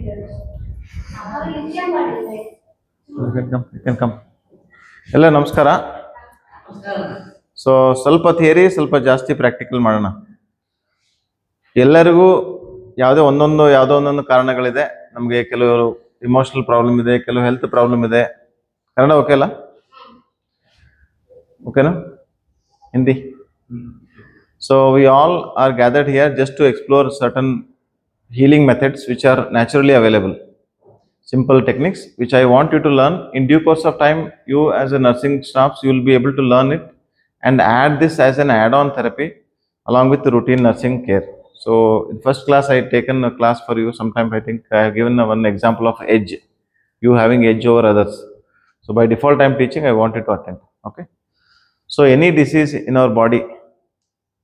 You can come. ಎಲ್ಲ ನಮಸ್ಕಾರ. So ಸ್ವಲ್ಪ ಥಿಯರಿ ಸ್ವಲ್ಪ ಜಾಸ್ತಿ ಪ್ರಾಕ್ಟಿಕಲ್ ಮಾಡೋಣ. ಎಲ್ಲರಿಗೂ ಯಾವುದೋ ಒಂದೊಂದು ಕಾರಣಗಳಿದೆ. ನಮಗೆ ಕೆಲವರು ಇಮೋಷನಲ್ ಪ್ರಾಬ್ಲಮ್ ಇದೆ, ಕೆಲವು ಹೆಲ್ತ್ ಪ್ರಾಬ್ಲಮ್ ಇದೆ. ಕನ್ನಡ ಓಕೆ ಅಲ್ಲ? ಓಕೆನಾ? Hindi? So we all are gathered here just to explore certain healing methods which are naturally available, simple techniques which I want you to learn. In due course of time, you as a nursing staffs, you will be able to learn it and add this as an add-on therapy along with the routine nursing care. So in first class I had taken a class for you sometime. I think I have given one example of edge, you having edge over others. So by default I am teaching, I want you to attend. Okay, so any disease in our body,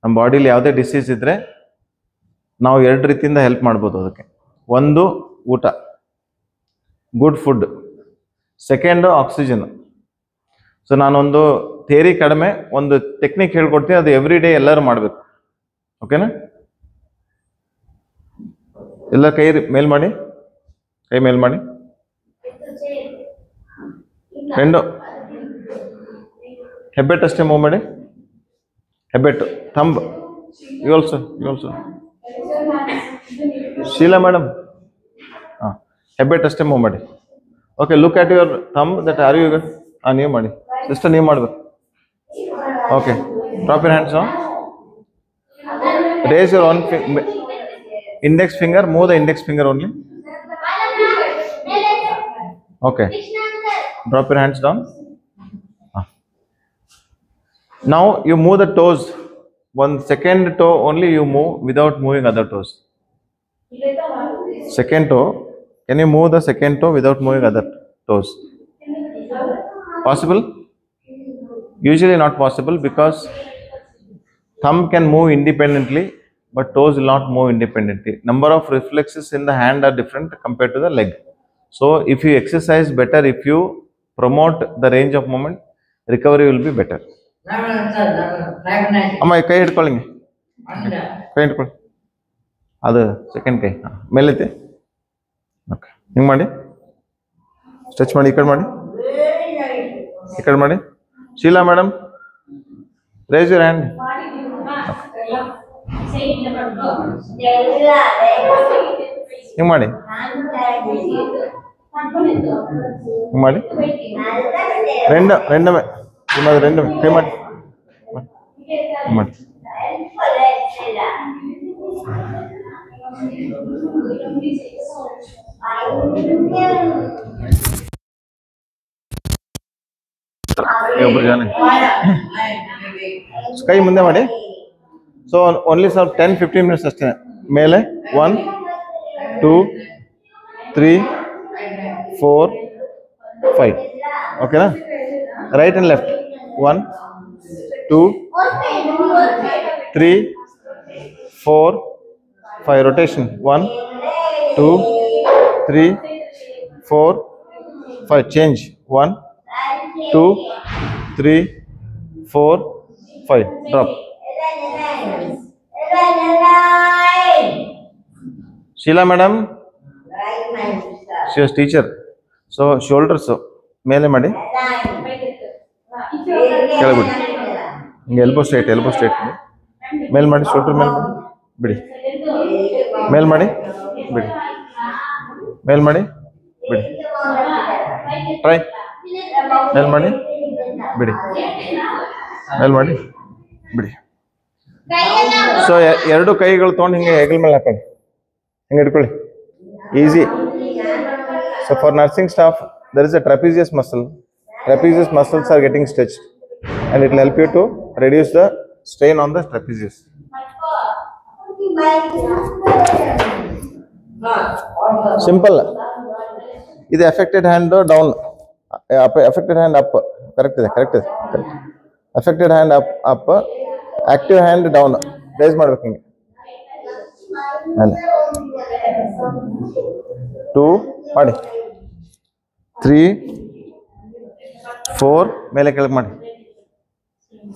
ನಮ್ಮ ಬಾಡಿಲಿ ಯಾವುದೇ disease ಇದ್ದರೆ ನಾವು ಎರಡು ರೀತಿಯಿಂದ help ಮಾಡ್ಬೋದು ಅದಕ್ಕೆ. ಒಂದು ಊಟ, good food. Second oxygen. So ನಾನೊಂದು ಥಿಯರಿ ಕಡಿಮೆ ಒಂದು ಟೆಕ್ನಿಕ್ ಹೇಳ್ಕೊಡ್ತೀನಿ, ಅದು ಎವ್ರಿ ಡೇ ಎಲ್ಲರೂ ಮಾಡಬೇಕು. ಓಕೆನಾ? ಎಲ್ಲ ಕೈ ಮೇಲ್ ಮಾಡಿ, ಕೈ ಮೇಲ್ ಮಾಡಿ. రెండు ಹೆಬ್ಬೆಟ್ಟು ಅಷ್ಟೇ ಮೂವ್ ಮಾಡಿ. ಹೆಬ್ಬೆಟ್ಟು, thumb. You also Sheela madam, ಹಾಂ, ಹೆಬ್ಬೆಟ್ಟು ಅಷ್ಟೇ ಮೂವ್ ಮಾಡಿ. Okay, look at your thumb that are you. ಹಾಂ, ನೀವು ಮಾಡಿ ಸಿಸ್ಟರ್, ನೀವು ಮಾಡಬೇಕು. Okay, drop your hands on, raise your one index finger, move the index finger only. Okay, drop your hands down. Now you move the toes. One second toe only you move without moving other toes. Second toe, can you move the second toe without moving other toes? Possible? Usually not possible because thumb can move independently but toes will not move independently. Number of reflexes in the hand are different compared to the leg. So if you exercise better, if you promote the range of movement, recovery will be better. ಅಮ್ಮ ಕೈ ಹಿಡ್ಕೊಳ್ಳಿ, ಕೈ ಹಿಡ್ಕೊಳ್ಳಿ. ಅದು second ಕೈ ಮೇಲೈತೆ. Okay, ಹಿಂಗೆ ಮಾಡಿ, stretch ಮಾಡಿ, ಈ ಕಡೆ ಮಾಡಿ, ಈ ಕಡೆ ಮಾಡಿ. Sheela madam, raise your hand. ಹಿಂಗೆ ಮಾಡಿ, ಹಿಂಗೆ ಮಾಡಿ. రెండమే ಕೈ ಮಾಡಿ, ಮಾಡಿ. ಒಬ್ಬರು ಜನ ಕೈ ಮುಂದೆ ಮಾಡಿ. ಸೊ ಓನ್ಲಿ ಸ್ವಲ್ಪ 10-15 ಮಿನಿಟ್ಸ್ ಅಷ್ಟೇ. ಮೇಲೆ 1 2 3 4 5. ಓಕೆನಾ? Right and left 1 2 3 4 5. Rotation 1 2 3 4 5. Change 1 2 3 4 5. Drop. Sheela madam, she was teacher. So shoulders ಮೇಲೆ ಮಾಡಿ, ಕೆಳಬಿಡಿ. ಹಿಂಗೆ ಎಲ್ಬೋ ಸ್ಟ್ರೈಟ್ ಮಾಡಿ, ಮೇಲ್ ಮಾಡಿ, ಶೋಲ್ಡರ್ ಮೇಲೆ ಮಾಡಿ, ಬಿಡಿ. ಮೇಲ್ ಮಾಡಿ, ಬಿಡಿ. ಮೇಲ್ ಮಾಡಿ, ಬಿಡಿ. ಟ್ರೈ. ಮೇಲ್ ಮಾಡಿ, ಬಿಡಿ. ಮೇಲ್ ಮಾಡಿ, ಬಿಡಿ. ಸೊ ಎರಡು ಕೈಗಳು ತೊಗೊಂಡು ಹಿಂಗೆ ಹೆಗಲ ಮೇಲೆ ಹಾಕೊಳ್ಳಿ, ಹಿಂಗೆ ಇಟ್ಕೊಳ್ಳಿ. Easy. So for nursing staff, there is a trapezius muscle. Trapezius muscles are getting stretched and it will help you to reduce the strain on the trapezius. Simple. This affected hand down, affected hand up. Correct. Affected hand up, active hand down. Raise ಮಾಡಬೇಕು ಹಿಂಗೆ. 2 ಮಾಡಿ, 3 4 ಮೇಲೆ ಕೆಳಗೆ ಮಾಡಿ,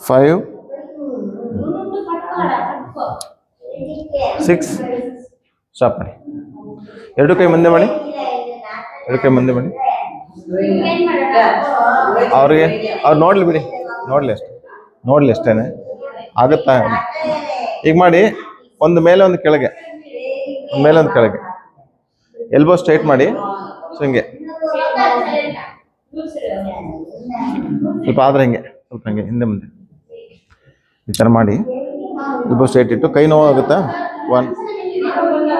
5 6 stop ಮಾಡಿ. ಎರಡು ಕೈ ಮುಂದೆ ಮಾಡಿ, ಎರಡು ಕೈ ಮುಂದೆ ಮಾಡಿ. ಅವ್ರಿಗೆ ಅವ್ರು ನೋಡ್ಲಿ ಬಿಡಿ, ನೋಡ್ಲಿ ಅಷ್ಟೇನೆ, ಆಗುತ್ತಾ? ಈಗ ಮಾಡಿ, ಒಂದು ಮೇಲೆ ಒಂದು ಕೆಳಗೆ, ಒಂದು ಮೇಲೆ ಒಂದು ಕೆಳಗೆ, ಎಲ್ಬೋ ಸ್ಟ್ರೈಟ್ ಮಾಡಿ. ಸೊ ಹಿಂಗೆ ಸ್ವಲ್ಪ ಆದ್ರೆ ಹಿಂಗೆ, ಸ್ವಲ್ಪ ಹಿಂಗೆ ಹಿಂದೆ ಮುಂದೆ ಈ ಥರ ಮಾಡಿ. ಎಲ್ಬೋ ಸ್ಟ್ರೈಟ್ ಇಟ್ಟು ಕೈ ನೋವು ಆಗುತ್ತಾ? 1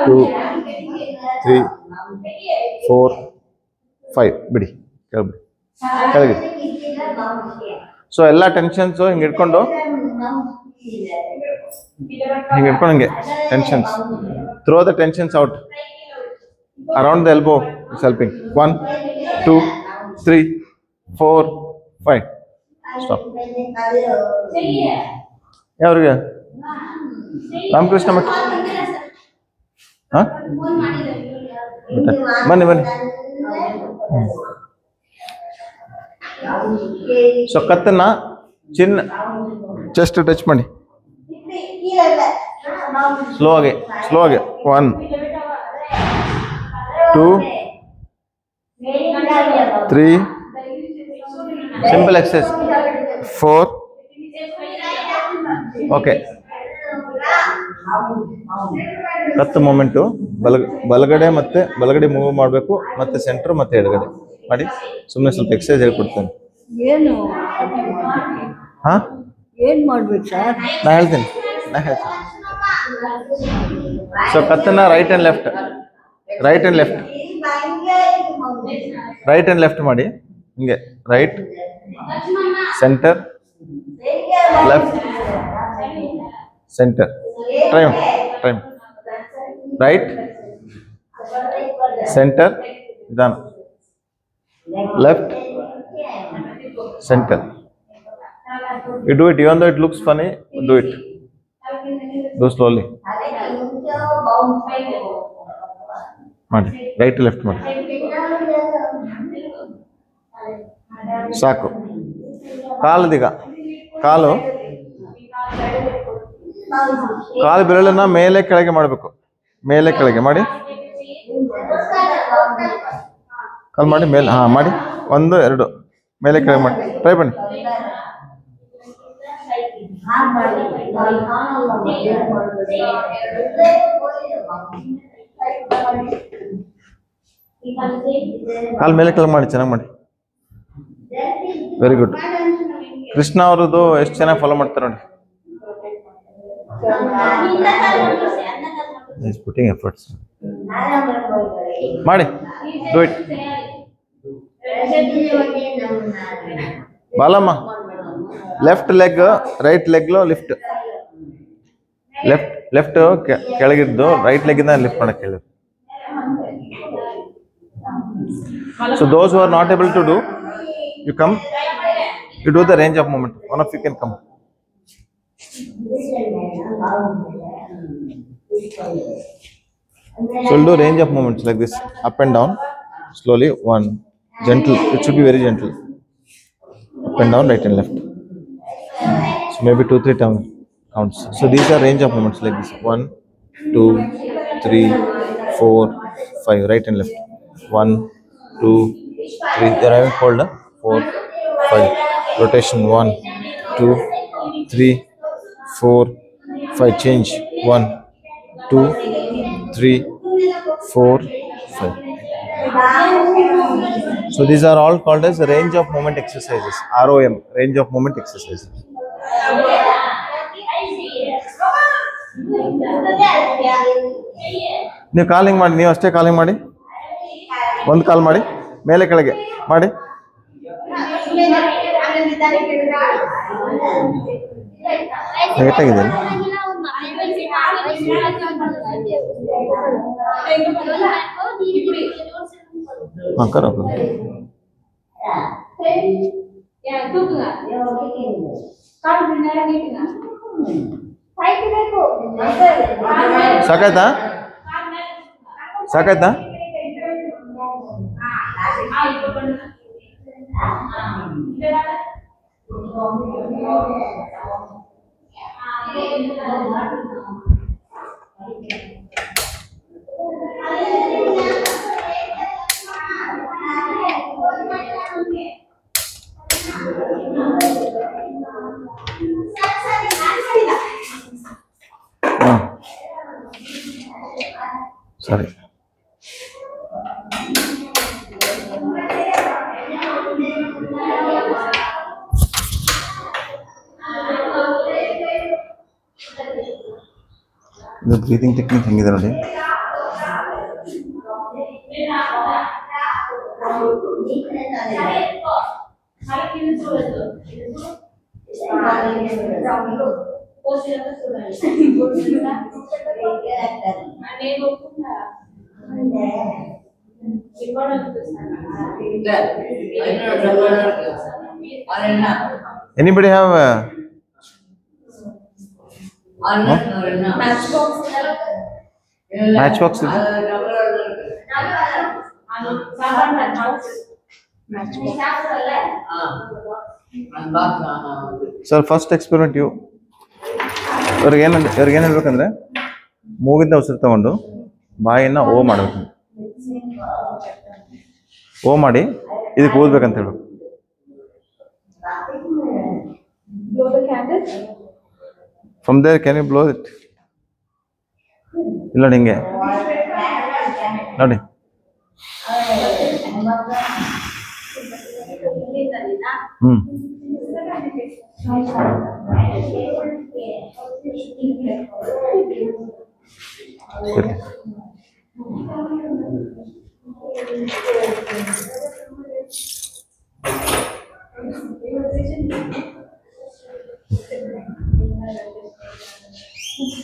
2 3 4 5 ಬಿಡಿ, ಕೆಳಬಿಡಿ, ಕೆಳಗೆ. ಸೊ ಎಲ್ಲ ಟೆನ್ಷನ್ಸು ಹಿಂಗೆ ಇಟ್ಕೊಂಡು ಹಿಂಗೆ tensions, throw the tensions out around the elbow is helping. 1 2 3 4 5 stop. ಯಾವ್ರಿಗೆ? ರಾಮಕೃಷ್ಣ ಮಠ. ಹಾಂ ಬನ್ನಿ ಬನ್ನಿ. ಸೊ ಕತ್ತನ್ನ ಚಿನ್ನ ಚೆಸ್ಟ್ ಟಚ್ ಮಾಡಿ, ಸ್ಲೋ ಆಗಿ 1 2 3 ಸಿಂಪಲ್ ಎಕ್ಸರ್ಸೈಸ್ 4. ಓಕೆ, ಕತ್ತು ಮೂಮೆಂಟು ಬಲಗಡೆ ಮತ್ತೆ ಬಲಗಡೆ ಮೂವ್ ಮಾಡಬೇಕು, ಮತ್ತೆ ಸೆಂಟರ್ ಮತ್ತೆ ಎಡಗಡೆ ಮಾಡಿ. ಸುಮ್ಮನೆ ಸ್ವಲ್ಪ ಎಕ್ಸರ್ಸೈಸ್ ಹೇಳ್ಕೊಡ್ತೇನೆ. ಹಾ ಏನ್ ಮಾಡ್ಬೇಕು ಸರ್? ನಾ ಹೇಳ್ತೀನಿ. ಸೊ ಕತ್ತನ್ನ ರೈಟ್ ಅಂಡ್ ಲೆಫ್ಟ್ ಮಾಡಿ ಹಿಂಗೆ. Right, centre, left, centre. Time right, centre, ನಿಧಾನ, left, center. You do it, even though it looks funny, do it. Do slowly. Right to left. ಸಾಕು. ಕಾಲದೀಗ ಕಾಲು ಬೆರಳನ್ನ ಮೇಲೆ ಕೆಳಗೆ ಮಾಡಬೇಕು. ಮೇಲೆ ಕೆಳಗೆ ಮಾಡಿ. ಕಾಲು ಮಾಡಿ ಮೇಲೆ. ಹಾ ಮಾಡಿ. 1 2 ಮೇಲೆ ಕೆಳಗೆ ಮಾಡಿ. ಟ್ರೈ ಬನ್ನಿ. ಕಾಲು ಮೇಲೆ ಕೆಳಗೆ ಮಾಡಿ. ಚೆನ್ನಾಗಿ ಮಾಡಿ. Very good. ಕೃಷ್ಣ ಅವರದು ಎಷ್ಟು ಚೆನ್ನಾಗಿ ಫಾಲೋ ಮಾಡ್ತಾರೆ ನೋಡಿ. He's putting efforts. ಮಾಡಿ. Do it. Balamma, left leg right leg lift. Left ಕೆಳಗಿದ್ದು ರೈಟ್ ಲೆಗ್ ಇಂದ ಲಿಫ್ಟ್ ಮಾಡಕ್ಕೆ ಹೇಳಿ. So those who are not able to do, you come, you do the range of movement. One of you can come. So we'll do range of movements like this, up and down, slowly. 1, gentle. It should be very gentle. Up and down, right and left. So maybe 2 3 counts. So these are range of movements like this. 1 2 3 4 5. Right and left. 1 2 3. You're having hold. 4 5. Rotation. 1 2 3 4 5. Change. 1 2 3 4 5. So these are all called as range of movement exercises. ROM, range of movement exercises. ನೀವು calling ಮಾಡಿ, ನೀವು ಅಷ್ಟೇ calling ಮಾಡಿ. ಒಂದು ಕಾಲ್ ಮಾಡಿ, ಮೇಲೆ ಕೆಳಗೆ ಮಾಡಿ. ಹೇಗಾಗಿದೆ? हाँ करो ಸಾಕಾಯ್ತಾ? ಸಾಕಾಯ್ತಾ? ಸರಿ. ಇದು ಬ್ರೀತಿಂಗ್ ಟೆಕ್ನಿಕ್ ಹೆಂಗಿದೆ ನೋಡಿ. Anybody have matchbox? Sir, first experiment you. ಇವ್ರಿಗೇನು ಹೇಳ್ಬೇಕಂದ್ರೆ ಮೂಗಿಂದ ಉಸಿರು ತಗೊಂಡು ಬಾಯಿನ ಓ ಮಾಡಬೇಕು. ಓ ಮಾಡಿ ಇದಕ್ಕೆ ಓದ್ಬೇಕಂತ ಹೇಳ್ಬೇಕು. From there, can you blow it? ಇಲ್ಲ ಹಿಂಗೆ ನೋಡಿ.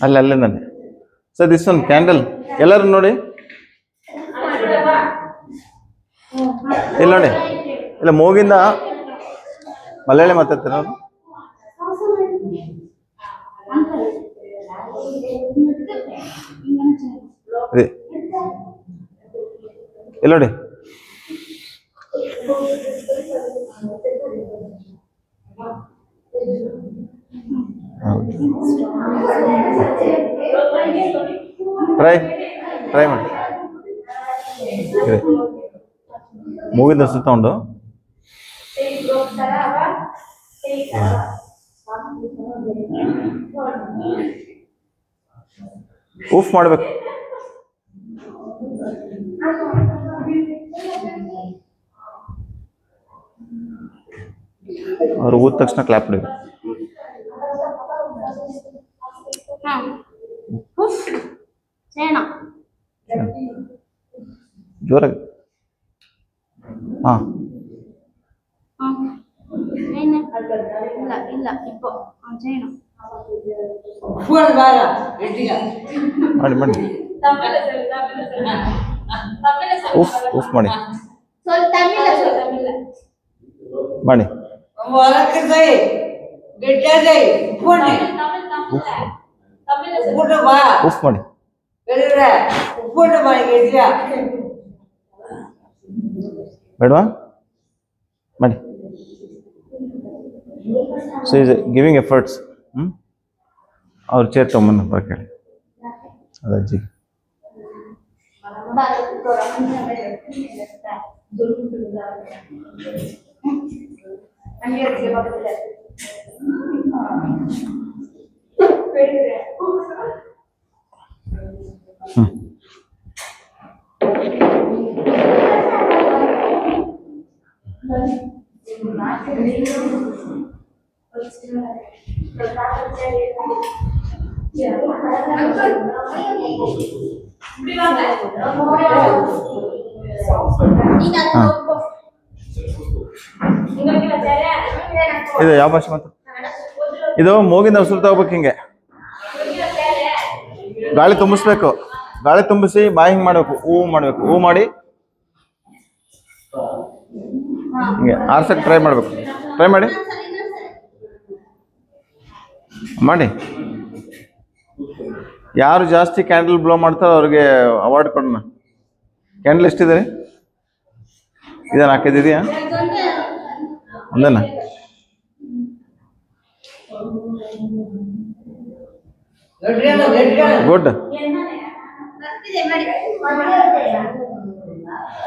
ಅಲ್ಲೇ ನಾನು ಸರ್ ದಿಸ್ ಒನ್ ಕ್ಯಾಂಡಲ್ ಎಲ್ಲರೂ ನೋಡಿ. ಇಲ್ಲ ನೋಡಿ, ಇಲ್ಲ ಮೂಗಿಂದ ಮಲಯಾಳಿ ಮಾತಾಡ್ತೀರ ಇಲ್ಲ ನೋಡಿ. ಟ್ರೈ ಮಾಡಿ. ಮೂಗಿಂದ ಉಸಿರು ತಗೊಂಡು ಉಫ್ ಮಾಡ್ಬೇಕು. ಅವ್ರು ಊದ ತಕ್ಷಣ ಕ್ಲಾಪ್ ಹೊಡಿ. ಜೋರಾಗಿ. ಹಾಂ ಮಾಡಿ ಮಾಡಿ ಉಫ್ ಉಫ್ ಮಾಡಿ ಮಾಡಿ. ಉಫ್ ಮಾಡಿ ಬೇಡವಾ ಮಾಡಿ. So is giving efforts. ಅವ್ರ ಚೇರ್ ತೊಗೊಂಬಂದು ಬರಕ್ಕೆ ಹೇಳಿ ಅದು ಅಜ್ಜಿ. ಇದು ಯಾವ ಭಾಷೆ ಮಾತು? ಇದು ಮೂಗಿಂದ ಉಸಿರು ತಗೋಬೇಕು. ಹಿಂಗೆ ಗಾಳಿ ತುಂಬಿಸ್ಬೇಕು. ಗಾಳಿ ತುಂಬಿಸಿ ಬಾಯಿ ಹಿಂಗೆ ಮಾಡ್ಬೇಕು. ಹೂ ಮಾಡ್ಬೇಕು. ಹೂ ಮಾಡಿ ಹಿಂಗೆ ಆರ್ಸಕ್ಕೆ ಟ್ರೈ ಮಾಡ್ಬೇಕು. ಟ್ರೈ ಮಾಡಿ ಮಾಡಿ. ಯಾರು ಜಾಸ್ತಿ ಕ್ಯಾಂಡಲ್ ಬ್ಲೋ ಮಾಡ್ತಾರೋ ಅವ್ರಿಗೆ ಅವಾರ್ಡ್ ಕೊಡೋಣ. ಕ್ಯಾಂಡಲ್ ಎಷ್ಟಿದೆ? ಇದೆ 4-5 ಇದೆಯಾ? ಒಂದೇನಾ? ಗುಡ್.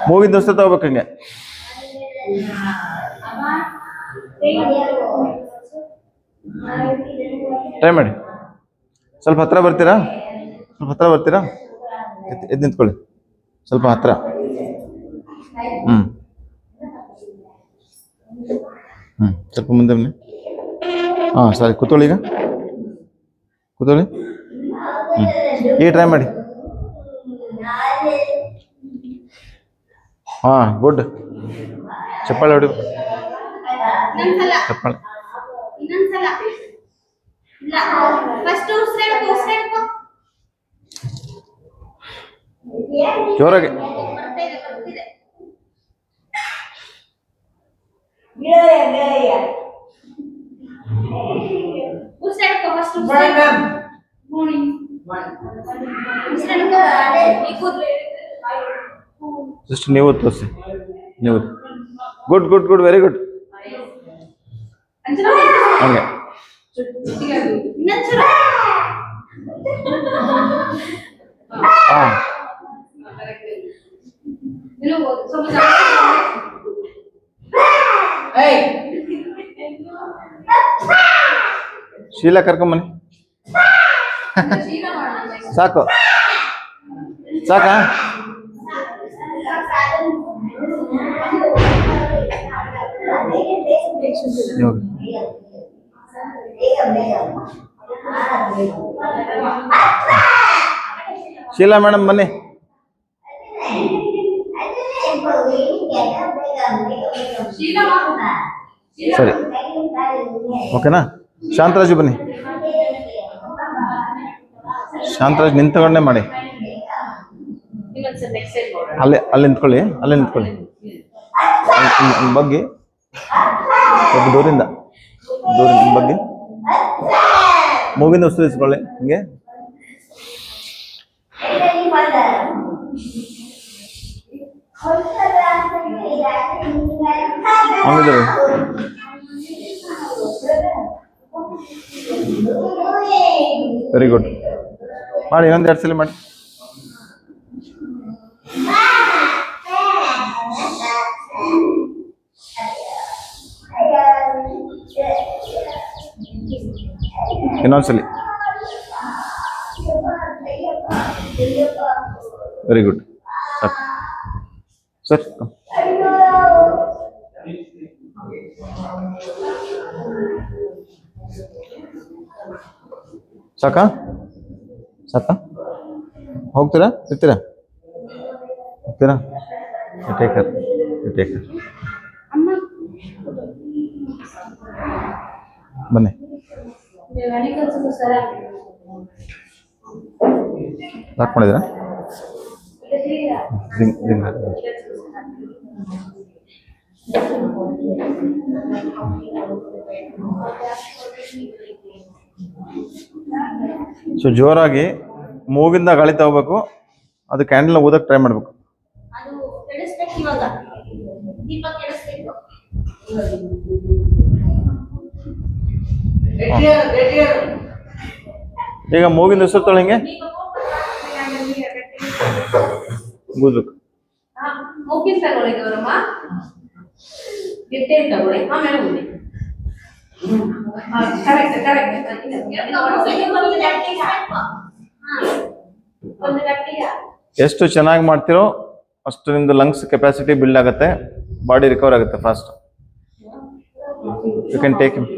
ಮೂಗಿಂದ ಉಸಿರು ತಗೋಬೇಕು ಹಿಂಗೆ. ಟ್ರೈ ಮಾಡಿ. ಸ್ವಲ್ಪ ಹತ್ರ ಬರ್ತೀರಾ? ಸ್ವಲ್ಪ ಹತ್ರ ಬರ್ತೀರಾ? ಎದ್ದು ನಿಂತ್ಕೊಳ್ಳಿ ಸ್ವಲ್ಪ ಹತ್ರ. ಸ್ವಲ್ಪ ಮುಂದೆ ಬನ್ನಿ. ಹಾಂ ಸರಿ, ಕೂತ್ಕೊಳ್ಳಿ. ಈಗ ಕೂತ್ಕೊಳ್ಳಿ. ಈಗ ಟ್ರೈ ಮಾಡಿ. ಹಾಂ, ಗುಡ್. ಚಪ್ಪಾಳೆ ಹೊಡಿ. ಚಪ್ಪಾಳೆ. ಜೋರಾಗಿ. ಜಸ್ಟ್ ನೀವು ತೋರಿಸಿ. ನೀವು good good good, very good. ಹಂಗೆ ಹಾಂ. ಶೀಲಾ ಕರ್ಕೊಂಬನ್ನಿ. ಸಾಕು ಸಾಕಾ? ಶೀಲಾ ಮೇಡಮ್ ಬನ್ನಿ. ಸರಿ, ಓಕೆನಾ? ಶಾಂತರಾಜು ಬನ್ನಿ. ಶಾಂತರಾಜ್ ನಿಂತ್ಕೊಂಡೇ ಮಾಡಿ. ಅಲ್ಲಿ ನಿಂತ್ಕೊಳ್ಳಿ, ಅಲ್ಲೇ ನಿಂತ್ಕೊಳ್ಳಿ. ಬಗ್ಗೆ ಸ್ವಲ್ಪ ದೂರಿಂದ ಬಗ್ಗೆ ಮೂಗಿಂದ ಉಸಿರಿಸ್ಕೊಳ್ಳಿ. ಹಿಂಗೆ ಹಂಗಿದ್ದೀವಿ. Very good. ಮಾಡಿ, ಇನ್ನೊಂದು 2 ಸಲ ಮಾಡಿ. ಇನ್ನೊಂದ್ಸಲಿ. Very good. ಸರ್ ಸಾಕಾ? ಸಾಕಾ? ಹೋಗ್ತೀರಾ? ಇರ್ತೀರಾ? ಹೋಗ್ತೀರಾ? Take care. ಬನ್ನಿ. ಲಾಕ್ ಮಾಡಿದ್ರಾ? ಸೊ ಜೋರಾಗಿ ಮೂಗಿಂದ ಗಾಳಿ ತಗೋಬೇಕು. ಅದು ಕ್ಯಾಂಡಲ್ ಊದಕ್ಕೆ ಟ್ರೈ ಮಾಡಬೇಕು. ಈಗ ಮೂಗಿಂದ ಉಸಿರು ತೊಗೊಳ್ಳಿ. ಹಿಂಗೆ ಊದಬೇಕು. ಎಷ್ಟು ಚೆನ್ನಾಗಿ ಮಾಡ್ತಿರೋ ಅಷ್ಟು ನಿಮ್ದು ಲಂಗ್ಸ್ ಕೆಪಾಸಿಟಿ ಬಿಲ್ಡ್ ಆಗುತ್ತೆ, ಬಾಡಿ ರಿಕವರ್ ಆಗುತ್ತೆ fast. You can take him.